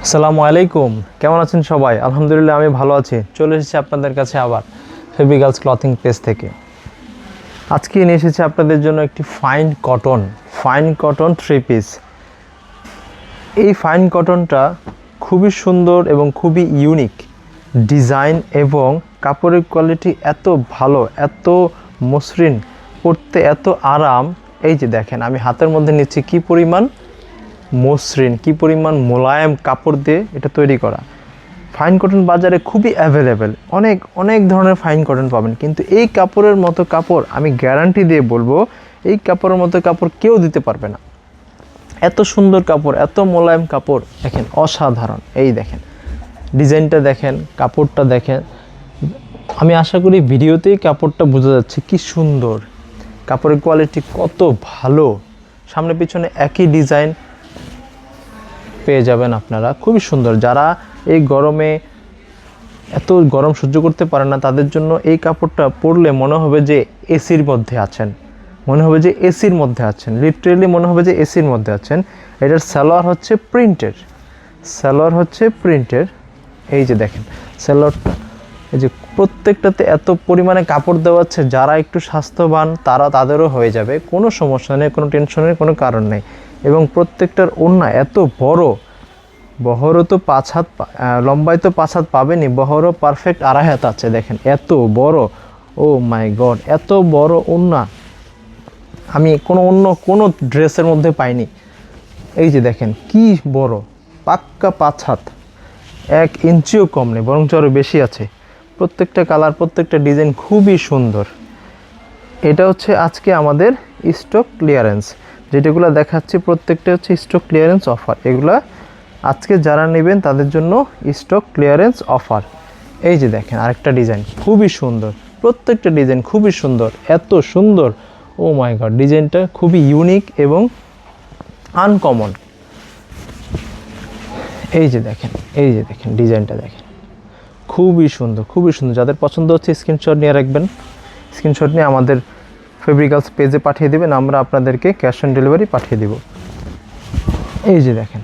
আসসালামু আলাইকুম, কেমন আছেন সবাই? আলহামদুলিল্লাহ আমি ভালো আছি। চলে এসেছি আপনাদের কাছে আবার ফেবি গার্লস ক্লথিং পেজ থেকে। আজকে নিয়ে এসেছি আপনাদের জন্য একটি ফাইন কটন থ্রি পিস। এই ফাইন কটনটা খুবই সুন্দর এবং খুবই ইউনিক ডিজাইন এবং কাপড়ের কোয়ালিটি এত ভালো, এত মসৃণ, পরতে এত আরাম। এই যে দেখেন, আমি হাতের মধ্যে নিচ্ছি কি পরিমাণ মসৃণ, কি পরিমাণ মোলায়েম কাপড় দিয়ে এটা তৈরি করা। ফাইন কটন বাজারে খুবই অ্যাভেলেবেল, অনেক অনেক ধরনের ফাইন কটন পাবেন, কিন্তু এই কাপড়ের মতো কাপড় আমি গ্যারান্টি দিয়ে বলবো এই কাপড়ের মতো কাপড় কেউ দিতে পারবে না। এত সুন্দর কাপড়, এত মোলায়েম কাপড়, দেখেন অসাধারণ। এই দেখেন ডিজাইনটা, দেখেন কাপড়টা, দেখেন। আমি আশা করি ভিডিওতেই কাপড়টা বোঝা যাচ্ছে কি সুন্দর, কাপড়ের কোয়ালিটি কত ভালো। সামনে পিছনে একই ডিজাইন পেয়ে যাবেন আপনারা, খুবই সুন্দর। যারা এই গরমে এত গরম সহ্য করতে পারে না তাদের জন্য এই কাপড়টা পরলে মনে হবে যে এসির মধ্যে আছেন, লিটারেলি মনে হবে যে এসির মধ্যে আছেন। এটার সালোয়ার হচ্ছে প্রিন্টের। এই যে দেখেন সালোয়ারটা, এই যে প্রত্যেকটাতে এত পরিমাণে কাপড় দেওয়া আছে, যারা একটু স্বাস্থ্যবান তাদেরও হয়ে যাবে, কোনো সমস্যা নেই, কোনো টেনশনের কোনো কারণ নেই। এবং প্রত্যেকটার ওড়না এত বড়, বহরও তো 5 হাত, লম্বায় তো 5 হাত পাবেনি, বহরও পারফেক্ট 2.5 হাত আছে। দেখেন এত বড়, ও মাই গড, এত বড় ওড়না আমি অন্য কোনো ড্রেসের মধ্যে পাইনি। এই যে দেখেন কি বড়, পাক্কা 5 হাত, 1 ইঞ্চিও কম নেই, বরং আরও বেশি আছে। প্রত্যেকটা কালার, প্রত্যেকটা ডিজাইন খুবই সুন্দর। এটা হচ্ছে আজকে আমাদের স্টক ক্লিয়ারেন্স, যেটাগুলো দেখাচ্ছি প্রত্যেকটা হচ্ছে স্টক ক্লিয়ারেন্স অফার। এগুলা আজকে যারা নেবেন তাদের জন্য স্টক ক্লিয়ারেন্স অফার। এই যে দেখেন আরেকটা ডিজাইন খুবই সুন্দর, প্রত্যেকটা ডিজাইন খুবই সুন্দর, এত সুন্দর, ও মাই গড। ডিজাইনটা খুবই ইউনিক এবং আনকমন। এই যে দেখেন ডিজাইনটা দেখেন, খুবই সুন্দর, খুবই সুন্দর। যাদের পছন্দ হচ্ছে স্ক্রিনশট নিয়ে রাখবেন, স্ক্রিনশট নিয়ে আমাদের ফেবি গার্লস পেজে পাঠিয়ে দেবেন, আমরা আপনাদেরকে ক্যাশ অন ডেলিভারি পাঠিয়ে দিব। এই যে দেখেন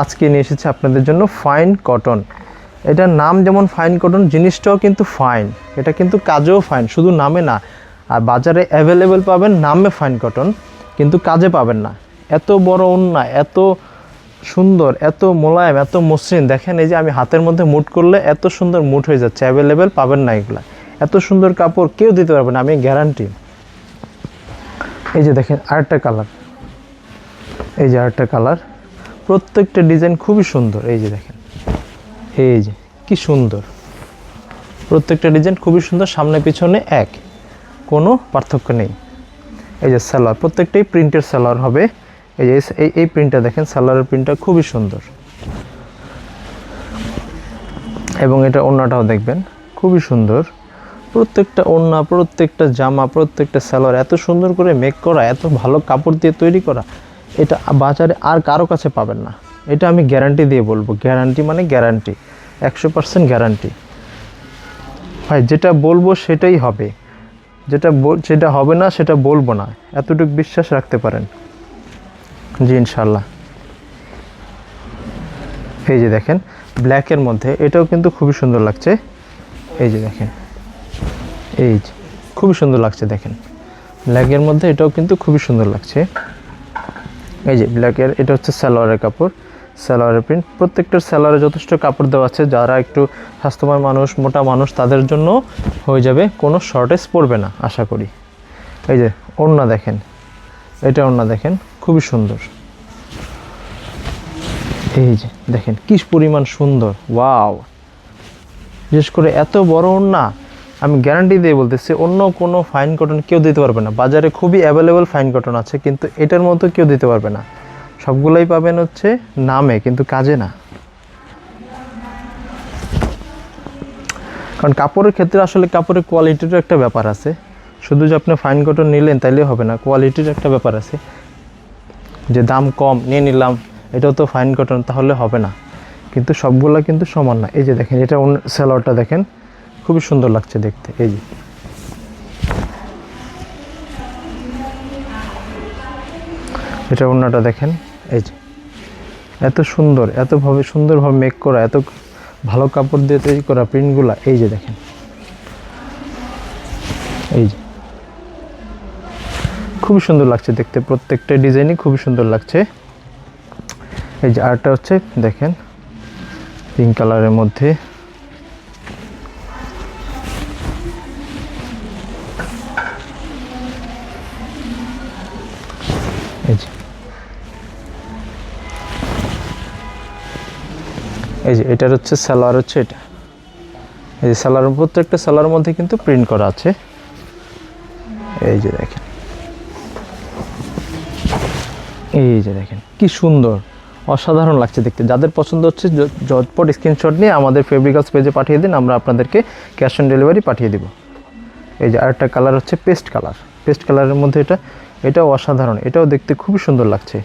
আজকে নিয়ে এসেছে আপনাদের জন্য ফাইন কটন। এটার নাম যেমন ফাইন কটন, জিনিসটাও কিন্তু ফাইন, এটা কিন্তু কাজেও ফাইন, শুধু নামে না। আর বাজারে অ্যাভেলেবেল পাবেন নামে ফাইন কটন, কিন্তু কাজে পাবেন না। এত বড় ওড়না, এত সুন্দর, এত মোলায়েম, এত মসৃণ। দেখেন এই যে আমি হাতের মধ্যে মুট করলে এত সুন্দর মুট হয়ে যাচ্ছে। অ্যাভেলেবেল পাবেন না এগুলা, এত সুন্দর কাপড় কেউ দিতে পারবে না, আমি গ্যারান্টি। এই যে দেখেন আরেকটা কালার, প্রত্যেকটা ডিজাইন খুবই সুন্দর। এই যে দেখেন, এই যে কি সুন্দর, প্রত্যেকটা ডিজাইন খুবই সুন্দর, সামনে পিছনে এক, কোনো পার্থক্য নেই। এই যে সালোয়ার, প্রত্যেকটাই প্রিন্টের সালোয়ার হবে। এই যে এই প্রিন্টটা দেখেন, সালোয়ারের প্রিন্টটা খুবই সুন্দর। এবং এটা ওড়নাটাও দেখবেন খুবই সুন্দর। প্রত্যেকটা ওড়না, প্রত্যেকটা জামা, প্রত্যেকটা সালোয়ার এত সুন্দর করে মেক করা, এত ভালো কাপড় দিয়ে তৈরি করা, এটা বাজারে আর কারো কাছে পাবেন না। এটা আমি গ্যারান্টি দিয়ে বলবো, গ্যারান্টি মানে গ্যারান্টি, 100% গ্যারান্টি। ভাই যেটা বলবো সেটাই হবে, যেটা হবে না সেটা বলবো না, এতটুকু বিশ্বাস রাখতে পারেন। জি ইনশাল্লাহ। এই যে দেখেন ব্ল্যাকের মধ্যে, এটাও কিন্তু খুবই সুন্দর লাগছে। এই যে দেখেন, এই যে খুবই সুন্দর লাগছে, দেখেন ব্ল্যাকের মধ্যে এটাও কিন্তু খুবই সুন্দর লাগছে। এই যে ব্ল্যাকের, এটা হচ্ছে সালোয়ারের কাপড়, সালোয়ারের প্রিন্ট। প্রত্যেকটার সালোয়ারে যথেষ্ট কাপড় দেওয়া আছে, যারা একটু স্বাস্থ্যবান মানুষ, মোটা মানুষ, তাদের জন্য হয়ে যাবে, কোনো শর্টেজ পড়বে না আশা করি। এই যে ওড়না দেখেন, এটা ওড়না দেখেন খুবই সুন্দর। এই যে দেখেন কি পরিমাণ সুন্দর, ওয়াও। বিশেষ করে এত বড় ওড়না, আমি গ্যারান্টি দিয়ে বলতেছি অন্য কোনো ফাইন কটন কেউ দিতে পারবে না। বাজারে খুবই অ্যাভেলেবেল ফাইন কটন আছে, কিন্তু এটার মতো কেউ দিতে পারবে না। সবগুলোই পাবেন হচ্ছে নামে, কিন্তু কাজে না। কারণ কাপড়ের ক্ষেত্রে আসলে কাপড়ের কোয়ালিটিরও একটা ব্যাপার আছে। শুধু যে আপনি ফাইন কটন নিলেন তাইলে হবে না, কোয়ালিটির একটা ব্যাপার আছে। যে দাম কম নিয়ে নিলাম, এটাও তো ফাইন কটন, তাহলে হবে না। কিন্তু সবগুলো কিন্তু সমান না। এই যে দেখেন, এটা সালোয়ারটা দেখেন খুবই সুন্দর লাগছে দেখতে। এই যে এটা ওড়নাটা দেখেন, এই যে এত সুন্দর, সুন্দরভাবে মেক করা, এত ভালো কাপড় দিয়ে তৈরি করা প্রিন্টগুলো। এই যে দেখেন, এই যে খুবই সুন্দর লাগছে দেখতে, প্রত্যেকটা ডিজাইনই খুবই সুন্দর লাগছে। এই যে আরেকটা হচ্ছে দেখেন পিঙ্ক কালারের মধ্যে, এই যে এটার হচ্ছে সালোয়ার, হচ্ছে এটা। এই যে সালোয়ার, প্রত্যেকটা সালোয়ারের মধ্যে কিন্তু প্রিন্ট করা আছে। এই যে দেখেন, এই যে দেখেন কি সুন্দর, অসাধারণ লাগছে দেখতে। যাদের পছন্দ হচ্ছে ঝটপট স্ক্রিনশট নিয়ে আমাদের ফেব্রিক্যালস পেজে পাঠিয়ে দিন, আমরা আপনাদেরকে ক্যাশ অন ডেলিভারি পাঠিয়ে দিব। এই যে আরেকটা কালার হচ্ছে পেস্ট কালার, পেস্ট কালারের মধ্যে এটাও অসাধারণ, এটাও দেখতে খুবই সুন্দর লাগছে।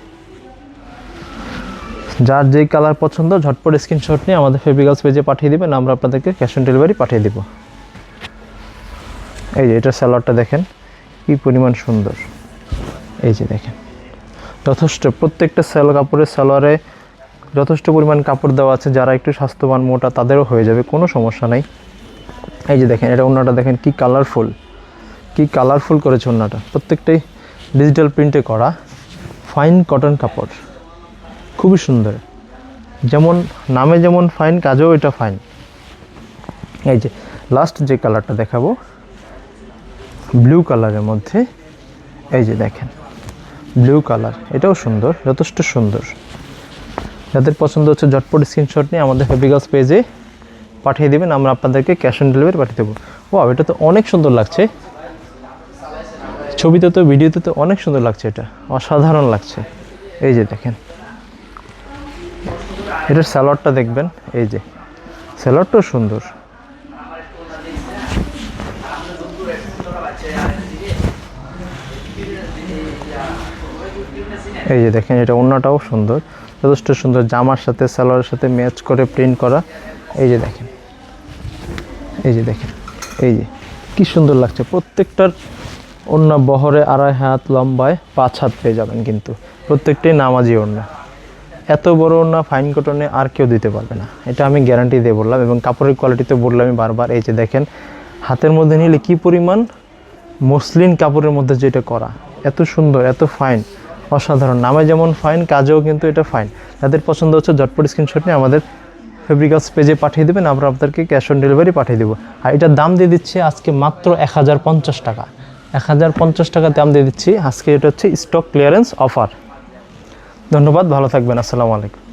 যার যেই কালার পছন্দ ঝটপট স্ক্রিনশট নিয়ে আমাদের ফেব্রিক্যালস পেজে পাঠিয়ে দিবেন, আমরা আপনাদেরকে ক্যাশ অন ডেলিভারি পাঠিয়ে দিব। এই যে এটার সালোয়ারটা দেখেন কি পরিমাণ সুন্দর। এই যে দেখেন যথেষ্ট, প্রত্যেকটা কাপড়ের সালোয়ারে যথেষ্ট পরিমাণ কাপড় দেওয়া আছে। যারা একটু স্বাস্থ্যবান মোটা তাদেরও হয়ে যাবে, কোনো সমস্যা নাই। এই যে দেখেন এটা ওড়নাটা দেখেন কি কালারফুল করেছে ওড়নাটা, প্রত্যেকটাই ডিজিটাল প্রিন্টে করা ফাইন কটন কাপড়, খুবই সুন্দর। যেমন নামে যেমন ফাইন, কাজেও এটা ফাইন। এই যে লাস্ট যে কালারটা দেখাবো ব্লু কালারের মধ্যে, এই যে দেখেন ব্লু কালার, এটাও সুন্দর, যথেষ্ট সুন্দর। যাদের পছন্দ হচ্ছে ঝটপট স্ক্রিনশট নিয়ে আমাদের ফেব্রিক্যালস পেজে পাঠিয়ে দেবেন, আমরা আপনাদেরকে ক্যাশ অন ডেলিভারি পাঠিয়ে দেবো। ওয়াও, এটা তো অনেক সুন্দর লাগছে, ছবিতে তো ভিডিওতে তো অনেক সুন্দর লাগছে, এটা অসাধারণ লাগছে। এই যে দেখেন এটার সালোয়ারটা দেখবেন, এই যে সালোয়ারটাও সুন্দর। এই যে দেখেন এটা ওড়নাটাও সুন্দর, যথেষ্ট সুন্দর, জামার সাথে সালোয়ারের সাথে ম্যাচ করে প্রিন্ট করা। এই যে দেখেন, এই যে দেখেন, এই যে কি সুন্দর লাগছে। প্রত্যেকটার ওড়না বহরে 2.5 হাত, লম্বায় 5 হাত পেয়ে যাবেন, কিন্তু প্রত্যেকটাই নামাজি ওড়না। এত বড় ওড়না ফাইন কটনে আর কেউ দিতে পারবে না, এটা আমি গ্যারান্টি দিয়ে বললাম। এবং কাপড়ের কোয়ালিটিতে বললাম আমি বারবার। এই যে দেখেন হাতের মধ্যে নিলে কি পরিমাণ মসলিন কাপড়ের মধ্যে যেটা করা, এত সুন্দর, এত ফাইন, অসাধারণ। নামে যেমন ফাইন, কাজেও কিন্তু এটা ফাইন। যাদের পছন্দ হচ্ছে ঝটপট স্ক্রিনশট নিয়ে আমাদের ফেব্রিক্যালস পেজে পাঠিয়ে দেবেন, আমরা আপনাদেরকে ক্যাশ অন ডেলিভারি পাঠিয়ে দেবো। আর এটার দাম দিয়ে দিচ্ছি আজকে মাত্র 1050 টাকা, 1050 টাকা দাম দিয়ে দিচ্ছি আজকে। এটা হচ্ছে স্টক ক্লিয়ারেন্স অফার। ধন্যবাদ, ভালো থাকবেন, আসসালামু আলাইকুম।